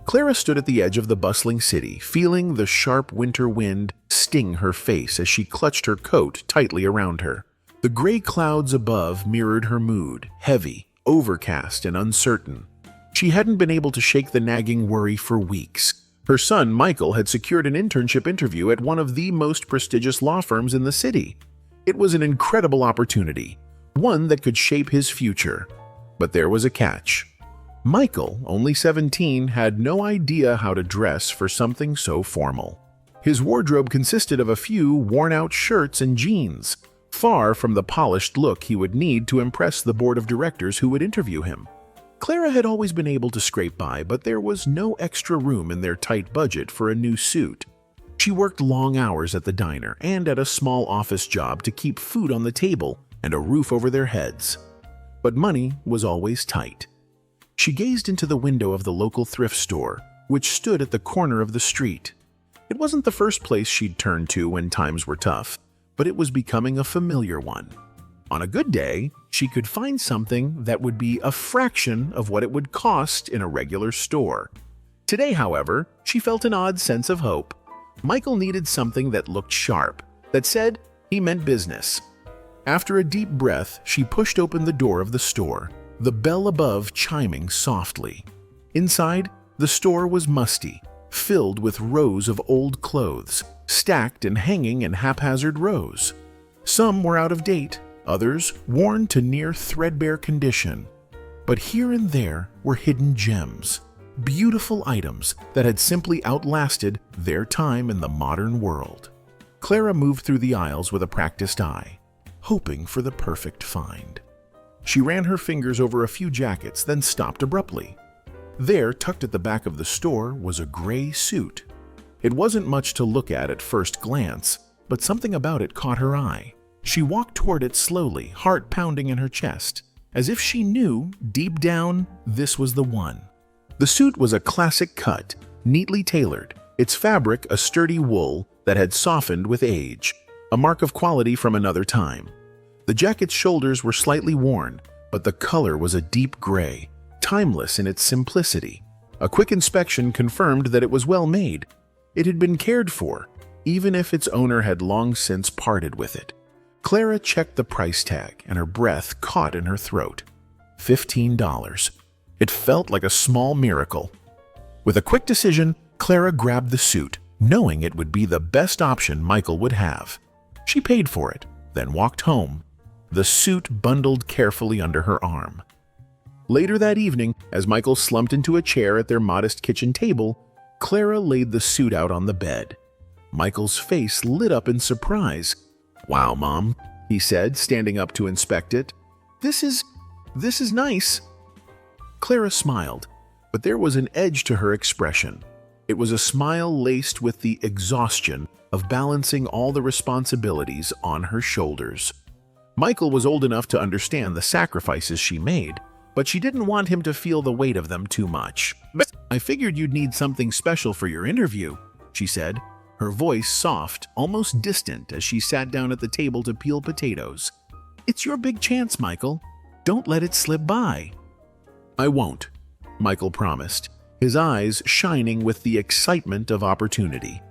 Clara stood at the edge of the bustling city, feeling the sharp winter wind sting her face as she clutched her coat tightly around her. The gray clouds above mirrored her mood, heavy, overcast, and uncertain. She hadn't been able to shake the nagging worry for weeks. Her son, Michael, had secured an internship interview at one of the most prestigious law firms in the city. It was an incredible opportunity, one that could shape his future. But there was a catch. Michael, only 17, had no idea how to dress for something so formal. His wardrobe consisted of a few worn-out shirts and jeans, far from the polished look he would need to impress the board of directors who would interview him. Clara had always been able to scrape by, but there was no extra room in their tight budget for a new suit. She worked long hours at the diner and at a small office job to keep food on the table and a roof over their heads. But money was always tight. She gazed into the window of the local thrift store, which stood at the corner of the street. It wasn't the first place she'd turn to when times were tough, but it was becoming a familiar one. On a good day, she could find something that would be a fraction of what it would cost in a regular store. Today, however, she felt an odd sense of hope. Michael needed something that looked sharp, that said he meant business. After a deep breath, she pushed open the door of the store, the bell above chiming softly. Inside, the store was musty, filled with rows of old clothes, stacked and hanging in haphazard rows. Some were out of date, others worn to near threadbare condition. But here and there were hidden gems, beautiful items that had simply outlasted their time in the modern world. Clara moved through the aisles with a practiced eye, hoping for the perfect find. She ran her fingers over a few jackets, then stopped abruptly. There, tucked at the back of the store, was a gray suit. It wasn't much to look at first glance, but something about it caught her eye. She walked toward it slowly, heart pounding in her chest, as if she knew, deep down, this was the one. The suit was a classic cut, neatly tailored, its fabric a sturdy wool that had softened with age, a mark of quality from another time. The jacket's shoulders were slightly worn, but the color was a deep gray, timeless in its simplicity. A quick inspection confirmed that it was well made. It had been cared for, even if its owner had long since parted with it. Clara checked the price tag, and her breath caught in her throat. $15. It felt like a small miracle. With a quick decision, Clara grabbed the suit, knowing it would be the best option Michael would have. She paid for it, then walked home, the suit bundled carefully under her arm. Later that evening, as Michael slumped into a chair at their modest kitchen table, Clara laid the suit out on the bed. Michael's face lit up in surprise. "Wow, Mom," he said, standing up to inspect it. This is nice." Clara smiled, but there was an edge to her expression. It was a smile laced with the exhaustion of balancing all the responsibilities on her shoulders. Michael was old enough to understand the sacrifices she made, but she didn't want him to feel the weight of them too much. "I figured you'd need something special for your interview," she said, her voice soft, almost distant as she sat down at the table to peel potatoes. "It's your big chance, Michael. Don't let it slip by." "I won't," Michael promised, his eyes shining with the excitement of opportunity.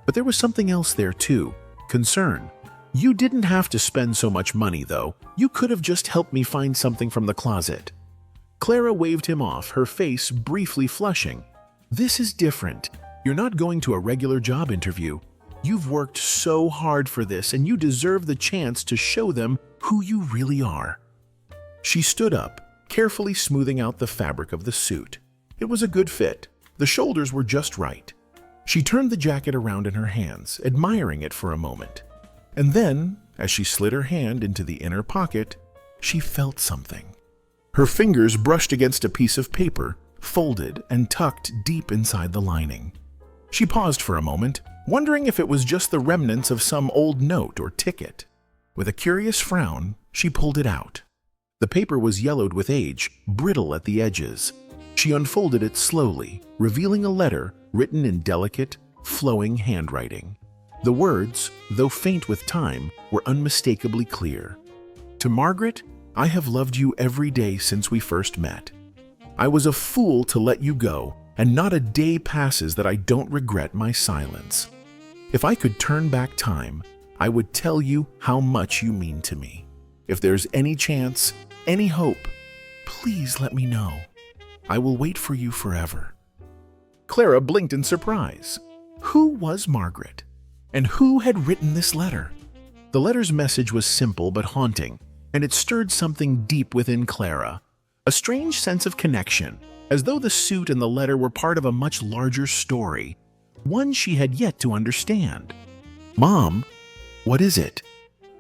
But there was something else there too, concern. "You didn't have to spend so much money, though. You could have just helped me find something from the closet." Clara waved him off, her face briefly flushing. "This is different. You're not going to a regular job interview. You've worked so hard for this, and you deserve the chance to show them who you really are." She stood up, carefully smoothing out the fabric of the suit. It was a good fit. The shoulders were just right. She turned the jacket around in her hands, admiring it for a moment. And then, as she slid her hand into the inner pocket, she felt something. Her fingers brushed against a piece of paper, folded and tucked deep inside the lining. She paused for a moment, wondering if it was just the remnants of some old note or ticket. With a curious frown, she pulled it out. The paper was yellowed with age, brittle at the edges. She unfolded it slowly, revealing a letter written in delicate, flowing handwriting. The words, though faint with time, were unmistakably clear. "To Margaret, I have loved you every day since we first met. I was a fool to let you go, and not a day passes that I don't regret my silence. If I could turn back time, I would tell you how much you mean to me. If there's any chance, any hope, please let me know. I will wait for you forever." Clara blinked in surprise. Who was Margaret? And who had written this letter? The letter's message was simple but haunting, and it stirred something deep within Clara. A strange sense of connection, as though the suit and the letter were part of a much larger story, one she had yet to understand. "Mom, what is it?"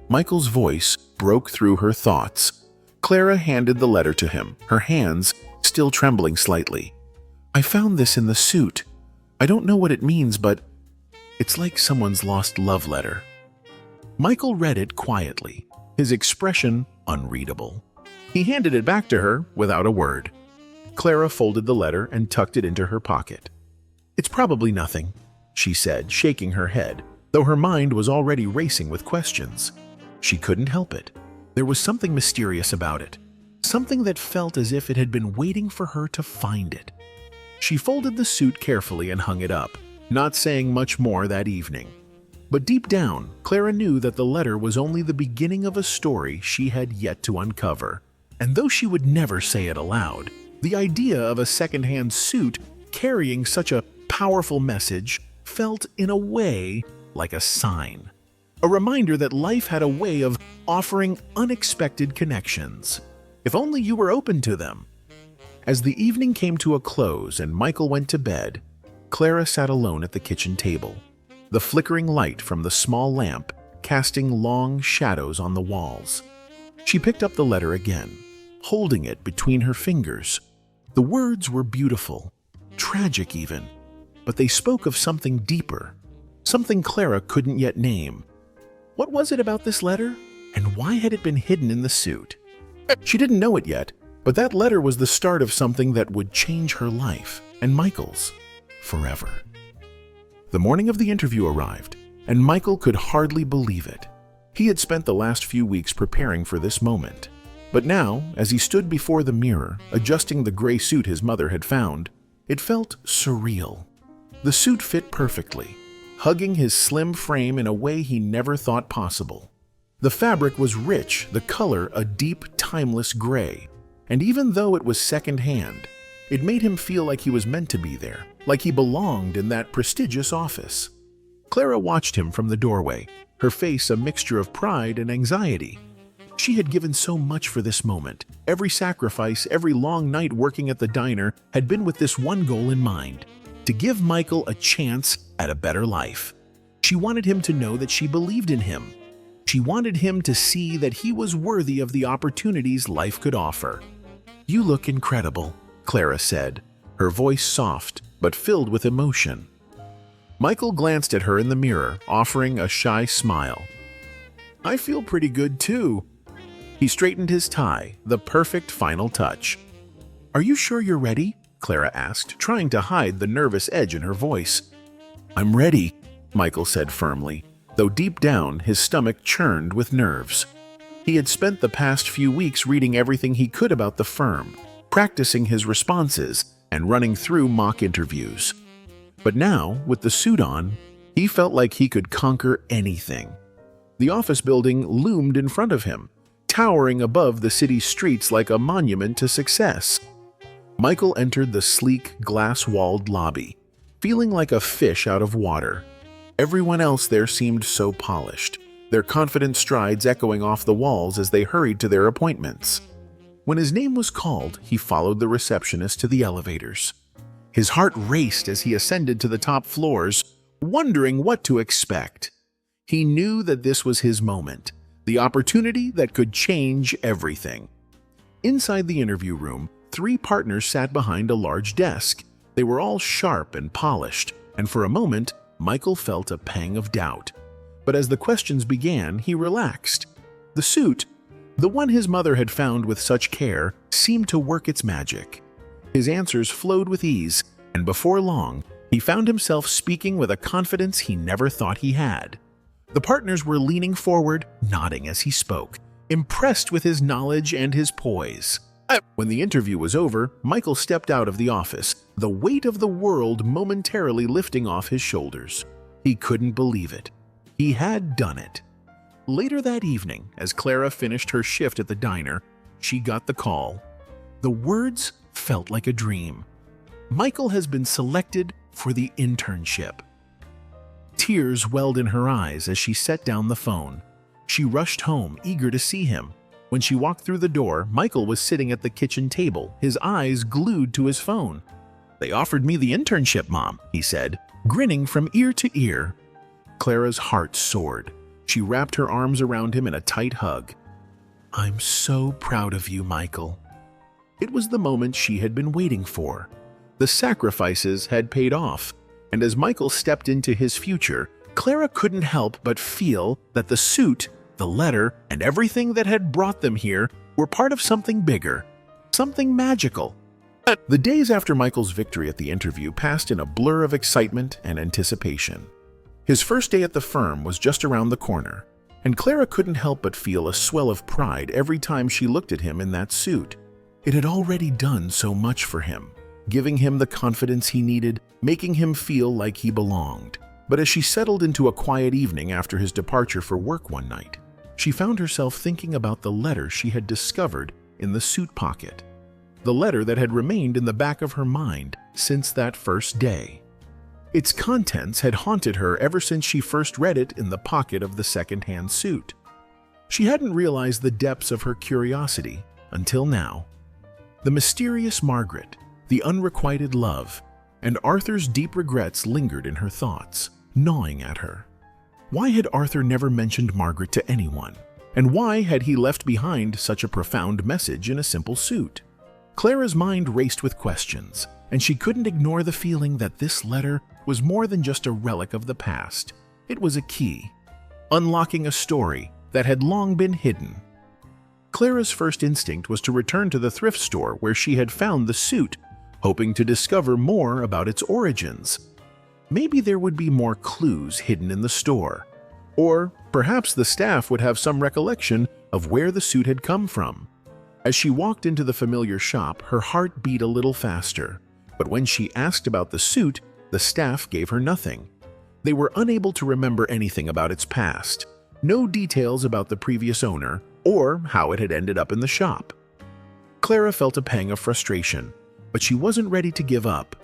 Michael's voice broke through her thoughts. Clara handed the letter to him, her hands still trembling slightly. "I found this in the suit. I don't know what it means, but it's like someone's lost love letter." Michael read it quietly, his expression unreadable. He handed it back to her without a word. Clara folded the letter and tucked it into her pocket. "It's probably nothing," she said, shaking her head, though her mind was already racing with questions. She couldn't help it. There was something mysterious about it, something that felt as if it had been waiting for her to find it. She folded the suit carefully and hung it up, not saying much more that evening. But deep down, Clara knew that the letter was only the beginning of a story she had yet to uncover. And though she would never say it aloud, the idea of a second-hand suit carrying such a powerful message felt, in a way, like a sign. A reminder that life had a way of offering unexpected connections, if only you were open to them. As the evening came to a close and Michael went to bed, Clara sat alone at the kitchen table, the flickering light from the small lamp casting long shadows on the walls. She picked up the letter again, holding it between her fingers. The words were beautiful, tragic even, but they spoke of something deeper, something Clara couldn't yet name. What was it about this letter, and why had it been hidden in the suit? She didn't know it yet, but that letter was the start of something that would change her life, and Michael's, forever. The morning of the interview arrived, and Michael could hardly believe it. He had spent the last few weeks preparing for this moment. But now, as he stood before the mirror, adjusting the gray suit his mother had found, it felt surreal. The suit fit perfectly, hugging his slim frame in a way he never thought possible. The fabric was rich, the color a deep, timeless gray, and even though it was second-hand, it made him feel like he was meant to be there, like he belonged in that prestigious office. Clara watched him from the doorway, her face a mixture of pride and anxiety. She had given so much for this moment. Every sacrifice, every long night working at the diner had been with this one goal in mind: to give Michael a chance at a better life. She wanted him to know that she believed in him. She wanted him to see that he was worthy of the opportunities life could offer. "You look incredible," Clara said, her voice soft but filled with emotion. Michael glanced at her in the mirror, offering a shy smile. "I feel pretty good too." He straightened his tie, the perfect final touch. "Are you sure you're ready?" Clara asked, trying to hide the nervous edge in her voice. "I'm ready," Michael said firmly, though deep down his stomach churned with nerves. He had spent the past few weeks reading everything he could about the firm, practicing his responses, and running through mock interviews. But now, with the suit on, he felt like he could conquer anything. The office building loomed in front of him, towering above the city's streets like a monument to success. Michael entered the sleek, glass-walled lobby, feeling like a fish out of water. Everyone else there seemed so polished, their confident strides echoing off the walls as they hurried to their appointments. When his name was called, he followed the receptionist to the elevators. His heart raced as he ascended to the top floors, wondering what to expect. He knew that this was his moment, the opportunity that could change everything. Inside the interview room, 3 partners sat behind a large desk. They were all sharp and polished, and for a moment, Michael felt a pang of doubt. But as the questions began, he relaxed. The suit, the one his mother had found with such care, seemed to work its magic. His answers flowed with ease, and before long, he found himself speaking with a confidence he never thought he had. The partners were leaning forward, nodding as he spoke, impressed with his knowledge and his poise. When the interview was over, Michael stepped out of the office, the weight of the world momentarily lifting off his shoulders. He couldn't believe it. He had done it. Later that evening, as Clara finished her shift at the diner, she got the call. The words felt like a dream. Michael has been selected for the internship. Tears welled in her eyes as she set down the phone. She rushed home, eager to see him. When she walked through the door, Michael was sitting at the kitchen table, his eyes glued to his phone. "They offered me the internship, Mom," he said, grinning from ear to ear. Clara's heart soared. She wrapped her arms around him in a tight hug. "I'm so proud of you, Michael." It was the moment she had been waiting for. The sacrifices had paid off, and as Michael stepped into his future, Clara couldn't help but feel that the suit, the letter, and everything that had brought them here were part of something bigger, something magical. The days after Michael's victory at the interview passed in a blur of excitement and anticipation. His first day at the firm was just around the corner, and Clara couldn't help but feel a swell of pride every time she looked at him in that suit. It had already done so much for him, giving him the confidence he needed, making him feel like he belonged. But as she settled into a quiet evening after his departure for work one night, she found herself thinking about the letter she had discovered in the suit pocket. The letter that had remained in the back of her mind since that first day. Its contents had haunted her ever since she first read it in the pocket of the second-hand suit. She hadn't realized the depths of her curiosity until now. The mysterious Margaret, the unrequited love, and Arthur's deep regrets lingered in her thoughts, gnawing at her. Why had Arthur never mentioned Margaret to anyone? And why had he left behind such a profound message in a simple suit? Clara's mind raced with questions, and she couldn't ignore the feeling that this letter was more than just a relic of the past. It was a key, unlocking a story that had long been hidden. Clara's first instinct was to return to the thrift store where she had found the suit, hoping to discover more about its origins. Maybe there would be more clues hidden in the store, or perhaps the staff would have some recollection of where the suit had come from. As she walked into the familiar shop, her heart beat a little faster, but when she asked about the suit, the staff gave her nothing. They were unable to remember anything about its past, no details about the previous owner or how it had ended up in the shop. Clara felt a pang of frustration, but she wasn't ready to give up.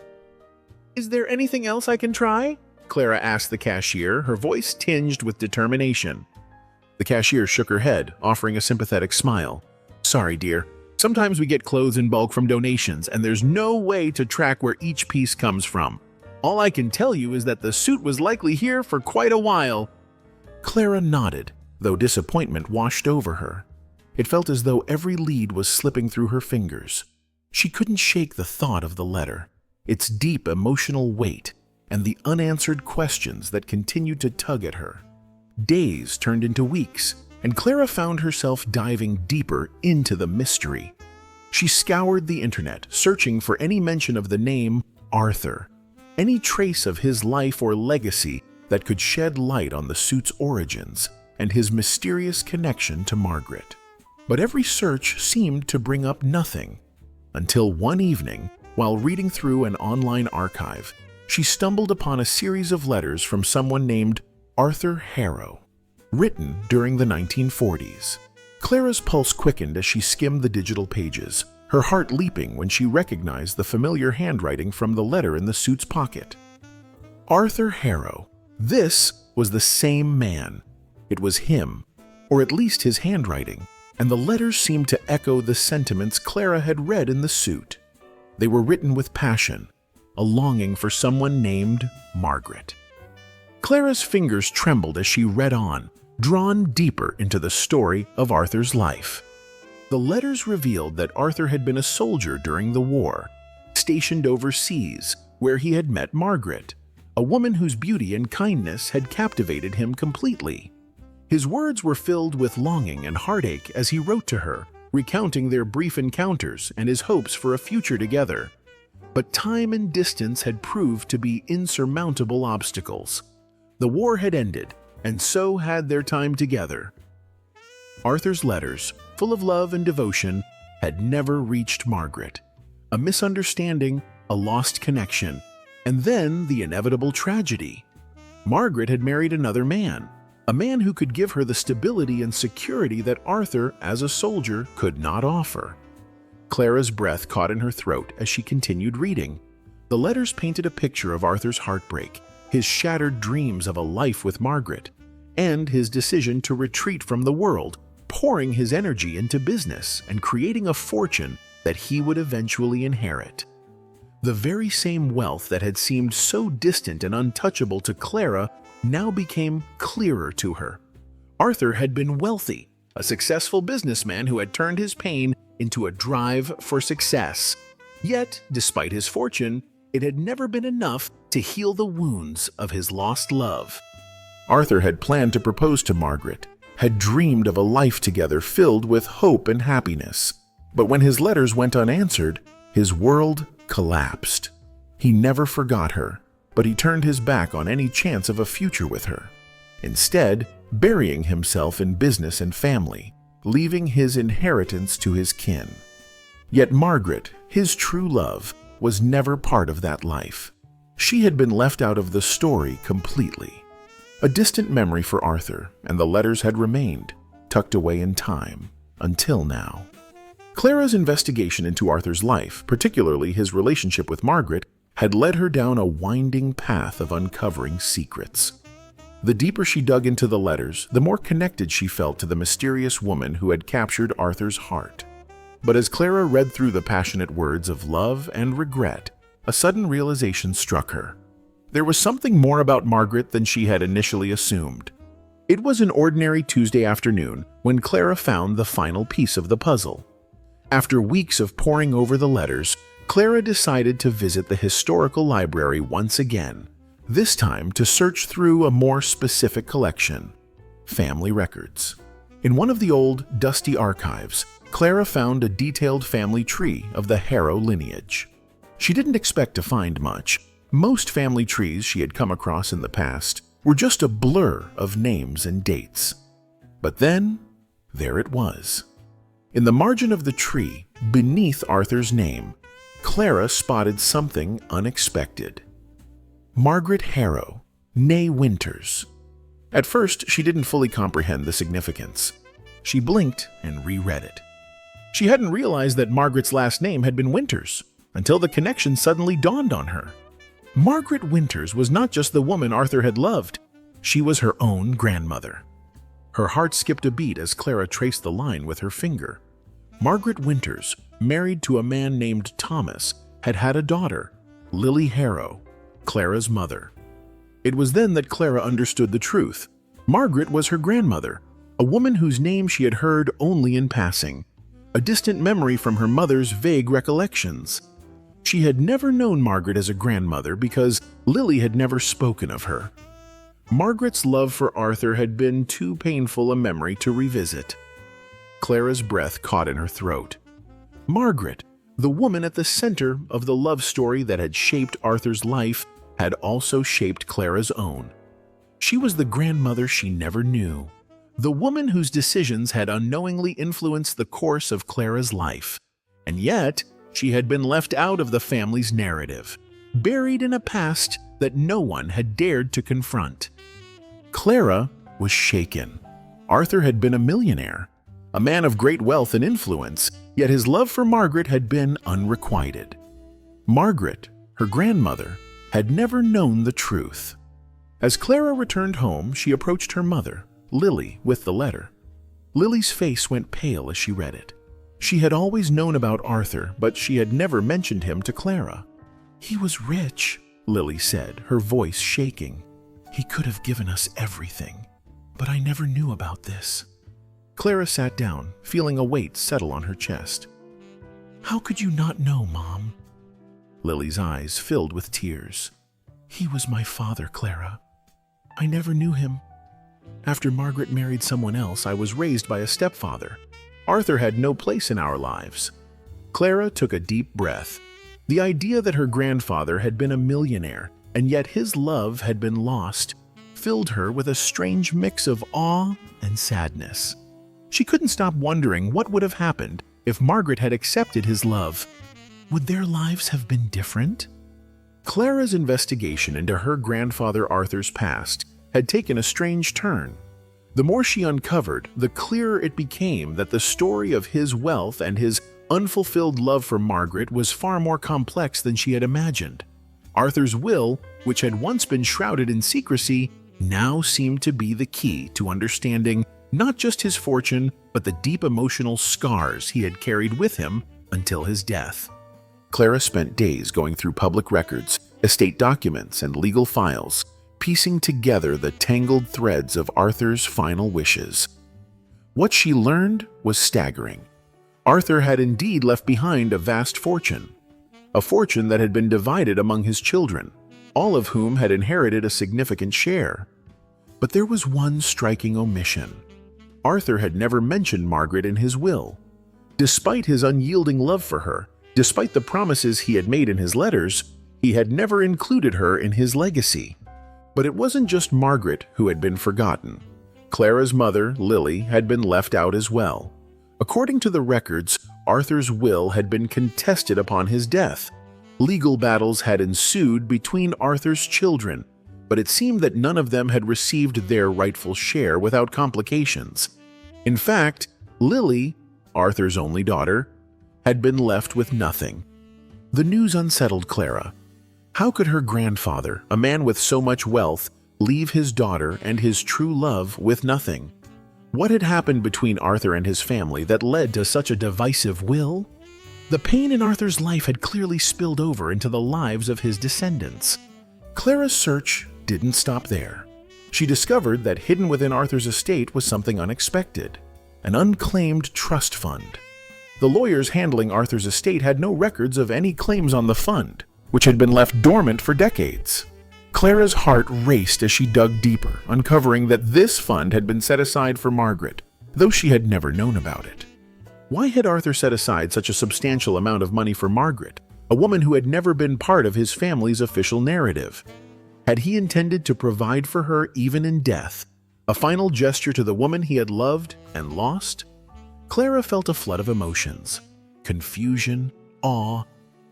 "Is there anything else I can try?" Clara asked the cashier, her voice tinged with determination. The cashier shook her head, offering a sympathetic smile. "Sorry, dear. Sometimes we get clothes in bulk from donations, and there's no way to track where each piece comes from. All I can tell you is that the suit was likely here for quite a while." Clara nodded, though disappointment washed over her. It felt as though every lead was slipping through her fingers. She couldn't shake the thought of the letter, its deep emotional weight, and the unanswered questions that continued to tug at her. Days turned into weeks, and Clara found herself diving deeper into the mystery. She scoured the internet, searching for any mention of the name Arthur, any trace of his life or legacy that could shed light on the suit's origins and his mysterious connection to Margaret. But every search seemed to bring up nothing, until one evening, while reading through an online archive, she stumbled upon a series of letters from someone named Arthur Harrow, written during the 1940s. Clara's pulse quickened as she skimmed the digital pages, her heart leaping when she recognized the familiar handwriting from the letter in the suit's pocket. Arthur Harrow. This was the same man. It was him, or at least his handwriting, and the letters seemed to echo the sentiments Clara had read in the suit. They were written with passion, a longing for someone named Margaret. Clara's fingers trembled as she read on, drawn deeper into the story of Arthur's life. The letters revealed that Arthur had been a soldier during the war, stationed overseas, where he had met Margaret, a woman whose beauty and kindness had captivated him completely. His words were filled with longing and heartache as he wrote to her, recounting their brief encounters and his hopes for a future together. But time and distance had proved to be insurmountable obstacles. The war had ended, and so had their time together. Arthur's letters, full of love and devotion, had never reached Margaret. A misunderstanding a lost connection, and then the inevitable tragedy. Margaret had married another man, a man who could give her the stability and security that Arthur, as a soldier, could not offer. Clara's breath caught in her throat as she continued reading. The letters painted a picture of Arthur's heartbreak, his shattered dreams of a life with Margaret, and his decision to retreat from the world, pouring his energy into business and creating a fortune that he would eventually inherit. The very same wealth that had seemed so distant and untouchable to Clara now became clearer to her. Arthur had been wealthy, a successful businessman who had turned his pain into a drive for success. Yet, despite his fortune, it had never been enough to heal the wounds of his lost love. Arthur had planned to propose to Margaret, had dreamed of a life together filled with hope and happiness. But when his letters went unanswered, his world collapsed. He never forgot her, but he turned his back on any chance of a future with her, instead burying himself in business and family, leaving his inheritance to his kin. Yet Margaret, his true love, was never part of that life. She had been left out of the story completely. A distant memory for Arthur, and the letters had remained, tucked away in time, until now. Clara's investigation into Arthur's life, particularly his relationship with Margaret, had led her down a winding path of uncovering secrets. The deeper she dug into the letters, the more connected she felt to the mysterious woman who had captured Arthur's heart. But as Clara read through the passionate words of love and regret, a sudden realization struck her. There was something more about Margaret than she had initially assumed. It was an ordinary Tuesday afternoon when Clara found the final piece of the puzzle. After weeks of poring over the letters, Clara decided to visit the historical library once again, this time to search through a more specific collection: family records. In one of the old, dusty archives, Clara found a detailed family tree of the Harrow lineage. She didn't expect to find much. Most family trees she had come across in the past were just a blur of names and dates. But then, there it was. In the margin of the tree, beneath Arthur's name, Clara spotted something unexpected. Margaret Harrow, née Winters. At first, she didn't fully comprehend the significance. She blinked and reread it. She hadn't realized that Margaret's last name had been Winters, until the connection suddenly dawned on her. Margaret Winters was not just the woman Arthur had loved, she was her own grandmother. Her heart skipped a beat as Clara traced the line with her finger. Margaret Winters, married to a man named Thomas, had had a daughter, Lily Harrow, Clara's mother. It was then that Clara understood the truth. Margaret was her grandmother, a woman whose name she had heard only in passing, a distant memory from her mother's vague recollections. She had never known Margaret as a grandmother because Lily had never spoken of her. Margaret's love for Arthur had been too painful a memory to revisit. Clara's breath caught in her throat. Margaret, the woman at the center of the love story that had shaped Arthur's life, had also shaped Clara's own. She was the grandmother she never knew, the woman whose decisions had unknowingly influenced the course of Clara's life. And yet, she had been left out of the family's narrative, buried in a past that no one had dared to confront. Clara was shaken. Arthur had been a millionaire, a man of great wealth and influence, yet his love for Margaret had been unrequited. Margaret, her grandmother, had never known the truth. As Clara returned home, she approached her mother, Lily, with the letter. Lily's face went pale as she read it. She had always known about Arthur, but she had never mentioned him to Clara. "He was rich," Lily said, her voice shaking. "He could have given us everything, but I never knew about this." Clara sat down, feeling a weight settle on her chest. "How could you not know, Mom?" Lily's eyes filled with tears. "He was my father, Clara. I never knew him. After Margaret married someone else, I was raised by a stepfather. Arthur had no place in our lives." Clara took a deep breath. The idea that her grandfather had been a millionaire, and yet his love had been lost, filled her with a strange mix of awe and sadness. She couldn't stop wondering what would have happened if Margaret had accepted his love. Would their lives have been different? Clara's investigation into her grandfather Arthur's past had taken a strange turn. The more she uncovered, the clearer it became that the story of his wealth and his unfulfilled love for Margaret was far more complex than she had imagined. Arthur's will, which had once been shrouded in secrecy, now seemed to be the key to understanding not just his fortune, but the deep emotional scars he had carried with him until his death. Clara spent days going through public records, estate documents, and legal files, piecing together the tangled threads of Arthur's final wishes. What she learned was staggering. Arthur had indeed left behind a vast fortune, a fortune that had been divided among his children, all of whom had inherited a significant share. But there was one striking omission. Arthur had never mentioned Margaret in his will. Despite his unyielding love for her, despite the promises he had made in his letters, he had never included her in his legacy. But it wasn't just Margaret who had been forgotten. Clara's mother, Lily, had been left out as well. According to the records, Arthur's will had been contested upon his death. Legal battles had ensued between Arthur's children, but it seemed that none of them had received their rightful share without complications. In fact, Lily, Arthur's only daughter, had been left with nothing. The news unsettled Clara. How could her grandfather, a man with so much wealth, leave his daughter and his true love with nothing? What had happened between Arthur and his family that led to such a divisive will? The pain in Arthur's life had clearly spilled over into the lives of his descendants. Clara's search didn't stop there. She discovered that hidden within Arthur's estate was something unexpected, an unclaimed trust fund. The lawyers handling Arthur's estate had no records of any claims on the fund, which had been left dormant for decades. Clara's heart raced as she dug deeper, uncovering that this fund had been set aside for Margaret, though she had never known about it. Why had Arthur set aside such a substantial amount of money for Margaret, a woman who had never been part of his family's official narrative? Had he intended to provide for her even in death, a final gesture to the woman he had loved and lost? Clara felt a flood of emotions, confusion, awe,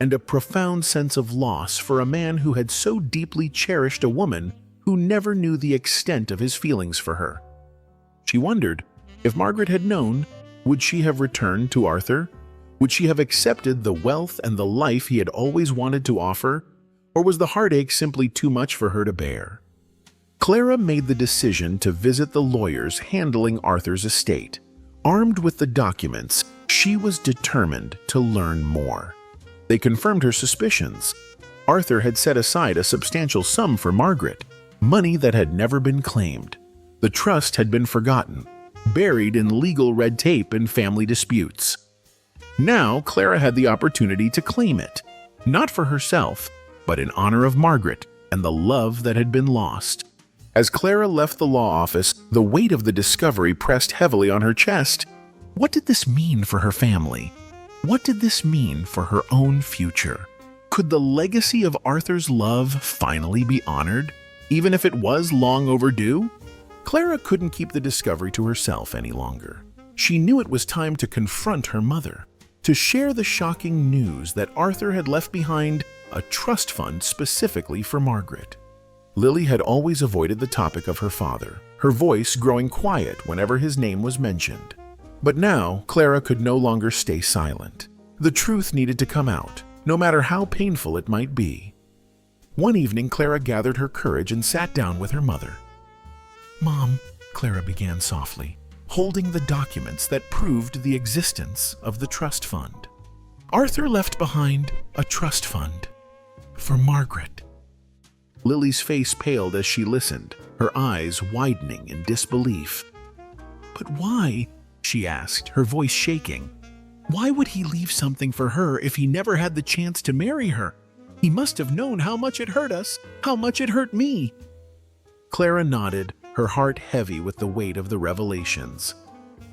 and a profound sense of loss for a man who had so deeply cherished a woman who never knew the extent of his feelings for her. She wondered, if Margaret had known, would she have returned to Arthur? Would she have accepted the wealth and the life he had always wanted to offer? Or was the heartache simply too much for her to bear? Clara made the decision to visit the lawyers handling Arthur's estate. Armed with the documents, she was determined to learn more. They confirmed her suspicions. Arthur had set aside a substantial sum for Margaret, money that had never been claimed. The trust had been forgotten, buried in legal red tape and family disputes. Now, Clara had the opportunity to claim it, not for herself, but in honor of Margaret and the love that had been lost. As Clara left the law office, the weight of the discovery pressed heavily on her chest. What did this mean for her family? What did this mean for her own future? Could the legacy of Arthur's love finally be honored, even if it was long overdue? Clara couldn't keep the discovery to herself any longer. She knew it was time to confront her mother, to share the shocking news that Arthur had left behind a trust fund specifically for Margaret. Lily had always avoided the topic of her father, her voice growing quiet whenever his name was mentioned. But now, Clara could no longer stay silent. The truth needed to come out, no matter how painful it might be. One evening, Clara gathered her courage and sat down with her mother. "Mom," Clara began softly, holding the documents that proved the existence of the trust fund. "Arthur left behind a trust fund for Margaret." Lily's face paled as she listened, her eyes widening in disbelief. "But why?" she asked, her voice shaking. "Why would he leave something for her if he never had the chance to marry her? He must have known how much it hurt us, how much it hurt me." Clara nodded, her heart heavy with the weight of the revelations.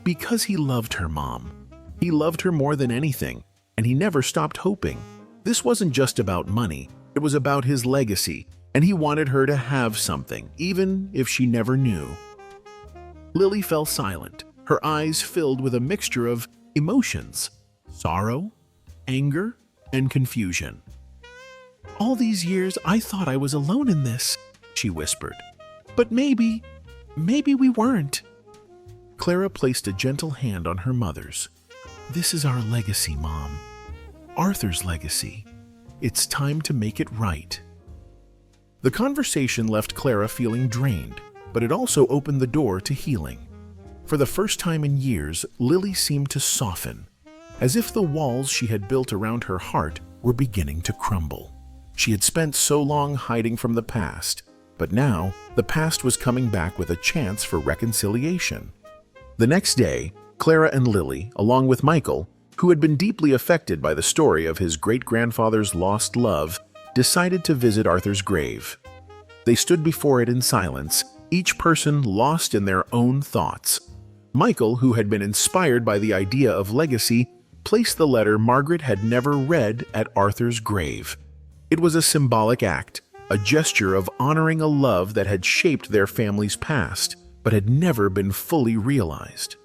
"Because he loved her, Mom. He loved her more than anything, and he never stopped hoping. This wasn't just about money, it was about his legacy, and he wanted her to have something, even if she never knew." Lily fell silent, her eyes filled with a mixture of emotions: sorrow, anger, and confusion. "All these years I thought I was alone in this," she whispered. "But maybe we weren't." Clara placed a gentle hand on her mother's. "This is our legacy, Mom. Arthur's legacy. It's time to make it right." The conversation left Clara feeling drained, but it also opened the door to healing. For the first time in years, Lily seemed to soften, as if the walls she had built around her heart were beginning to crumble. She had spent so long hiding from the past, but now the past was coming back with a chance for reconciliation. The next day, Clara and Lily, along with Michael, who had been deeply affected by the story of his great-grandfather's lost love, decided to visit Arthur's grave. They stood before it in silence, each person lost in their own thoughts. Michael, who had been inspired by the idea of legacy, placed the letter Margaret had never read at Arthur's grave. It was a symbolic act, a gesture of honoring a love that had shaped their family's past, but had never been fully realized.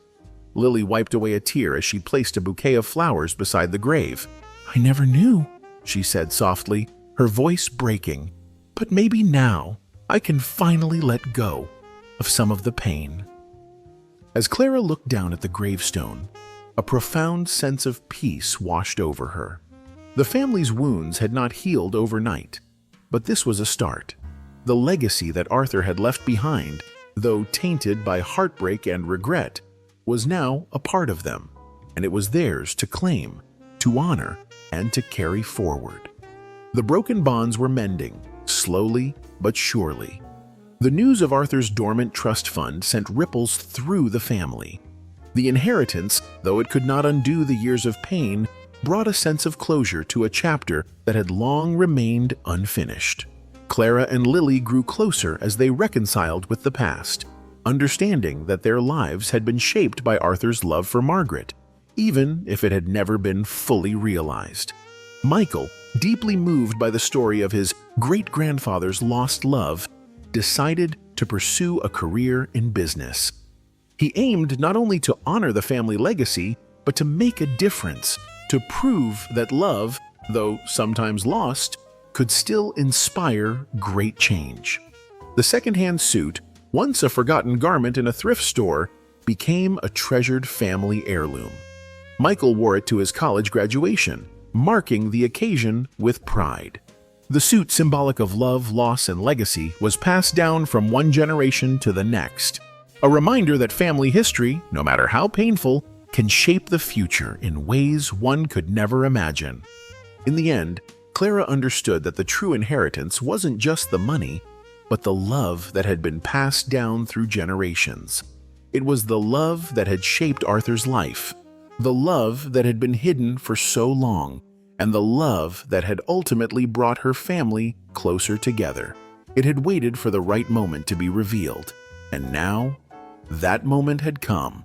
Lily wiped away a tear as she placed a bouquet of flowers beside the grave. "I never knew," she said softly, her voice breaking. "But maybe now I can finally let go of some of the pain." As Clara looked down at the gravestone, a profound sense of peace washed over her. The family's wounds had not healed overnight, but this was a start. The legacy that Arthur had left behind, though tainted by heartbreak and regret, was now a part of them, and it was theirs to claim, to honor, and to carry forward. The broken bonds were mending, slowly but surely. The news of Arthur's dormant trust fund sent ripples through the family. The inheritance, though it could not undo the years of pain, brought a sense of closure to a chapter that had long remained unfinished. Clara and Lily grew closer as they reconciled with the past, understanding that their lives had been shaped by Arthur's love for Margaret, even if it had never been fully realized. Michael, deeply moved by the story of his great-grandfather's lost love, decided to pursue a career in business. He aimed not only to honor the family legacy, but to make a difference, to prove that love, though sometimes lost, could still inspire great change. The second-hand suit, once a forgotten garment in a thrift store, became a treasured family heirloom. Michael wore it to his college graduation, marking the occasion with pride. The suit, symbolic of love, loss, and legacy, was passed down from one generation to the next, a reminder that family history, no matter how painful, can shape the future in ways one could never imagine. In the end, Clara understood that the true inheritance wasn't just the money, but the love that had been passed down through generations. It was the love that had shaped Arthur's life, the love that had been hidden for so long, and the love that had ultimately brought her family closer together. It had waited for the right moment to be revealed, and now that moment had come.